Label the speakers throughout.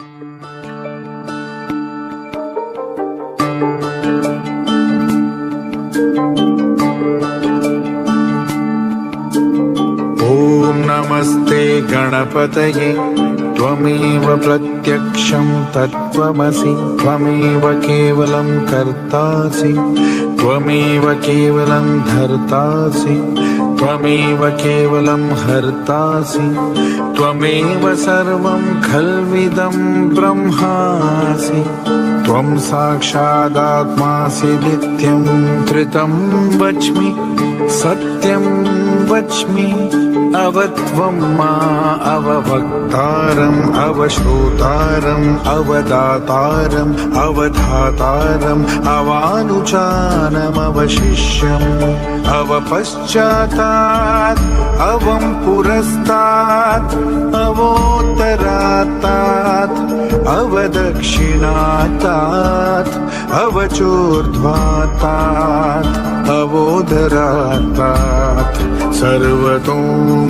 Speaker 1: ॐ नमस्ते गणपतये त्वमेव प्रत्यक्षं तत्त्वमसि त्वमेव केवलं कर्तासि त्वमेव केवलं धर्तासि त्वमेव केवलं हर्तासि त्वमेव सर्वं खल्विदं ब्रह्मासि त्वं साक्षादात्मासि नित्यं त्रितं वच्मि सत्यं वच्मि अवत्वं मा अववक्तारम् अवश्रोतारम् अवदातारम् अवधातारम् अवानुचानम् अवशिष्यम् अवपश्चातात् अवं पुरस्तात् अवोत्तरात्तात् अवदक्षिणात्तात् अवचोर्ध्वात्तात् अवोदरात्तात् सर्वतो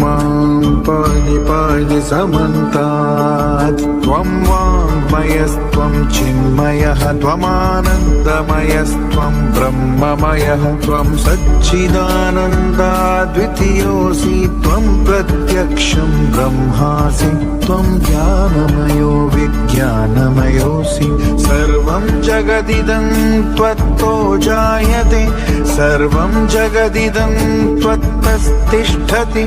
Speaker 1: मां पाहि पाहि समन्तात् त्वं वाङ्मयस्त्वं चिन्मयः त्वमानन्दमयस्त्वं ब्रह्ममयः त्वं सच्चिदानन्दाद्वितीयोऽसि त्वं प्रत्यक्षं ब्रह्मासि त्वं ज्ञानमयो विज्ञानमयोऽसि सर्वं जगदिदं त्वत्तो जायते सर्वं जगदिदं त्वत्तस्तिष्ठति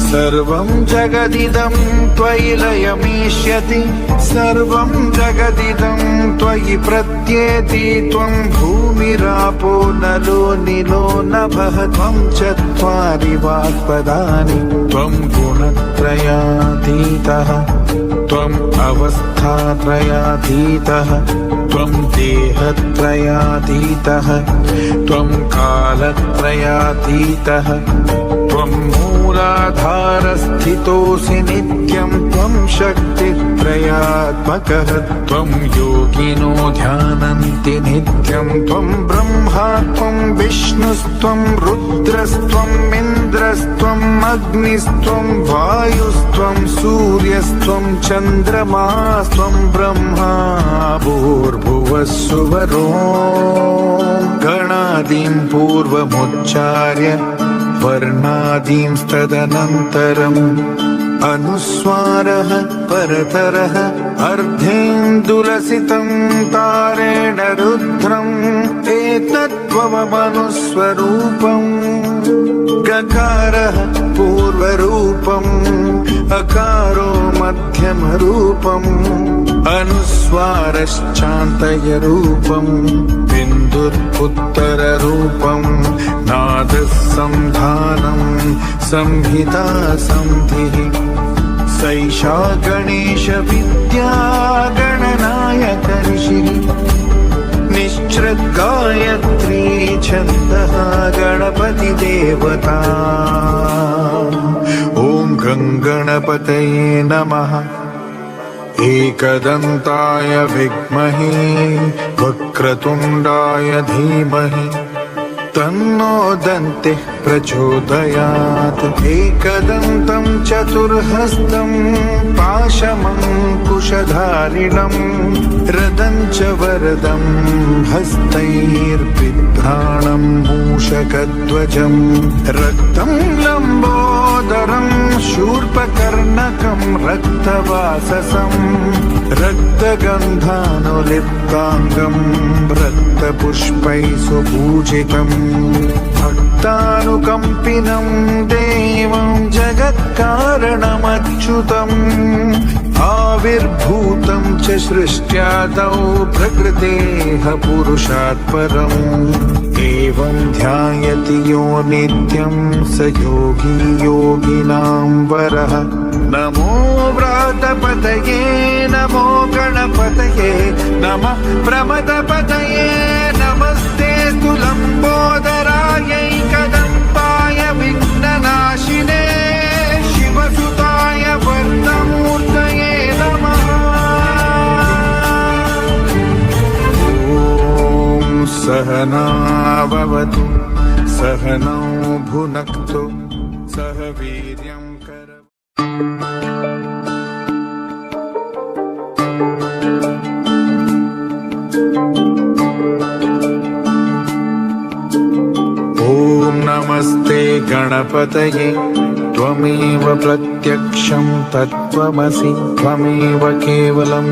Speaker 1: सर्वं जगदिदं त्वयि लयमीष्यति सर्वं जगदिदं त्वयि प्रत्येति त्वं भूमिरापो नलो निलो नभः त्वं चत्वारि वाक्पदानि त्वं गुणत्रयातीतः त्वम् अवस्थात्रयातीतः त्वं देहत्रयातीतः त्वं कालत्रयातीतः त्वं मूलाधारस्थितोऽसि नित्यं त्वं शक्तित्रयात्मकः त्वं योगिनो ध्यानन्ति नित्यं त्वं ब्रह्मा त्वं विष्णुस्त्वं रुद्रस्त्वम् इन्द्रस्त्वम् अग्निस्त्वं वायुस्त्वं सूर्यस्त्वं चन्द्रमास्त्वं ब्रह्मा भूर्भुवः सुवरो गणादीं पूर्वमुच्चार्य वर्णादींस्तदनन्तरम् अनुस्वारः परतरः अर्धेन्दुलसितं तारेण रुद्रम् एतत्त्वमनुस्वरूपम् गकारः पूर्वरूपम् अकारो मध्यमरूपम् अनुस्वारश्चान्तयरूपम् बिन्दुरुत्तररूपम् नादः संधानम् संहिता संधिः सैषा गणेशविद्या गणनायक ऋषिः निश्चृद्गायत्री छन्दः गणपतिदेवता ॐ गङ्गणपतये नमः एकदन्ताय विद्महे वक्रतुण्डाय धीमहि तन्नो दन्तिः प्रचोदयात् एकदन्तं चतुर्हस्तं पाशमङ्कुशधारिणं रदं च वरदं हस्तैर्बिभ्राणं मूषकध्वजं रक्तं लम्बोदरं शूर्पकर्णकं रक्तवाससं रक्तगन्धानुलिप्ताङ्गं रक्तपुष्पैः सुपूजितम् भक्तानुकम्पिनं देवं जगत्कारणमच्युतम् आविर्भूतं च सृष्ट्यादौ प्रकृतेः पुरुषात् परम् एवं ध्यायति यो नित्यं स योगी योगिनां वरः नमो व्रातपतये नमो गणपतये नमः प्रमदपतये नमस्ते लम्बोदरायैकदन्ताय विघ्ननाशिने शिवसुताय वर्धमूर्तये नमः ॐ सहना भवतु सहनौ भुनक्तु सह वीर्यं करवावहै ॐ नमस्ते गणपतये त्वमेव प्रत्यक्षं तत्त्वमसि त्वमेव केवलम्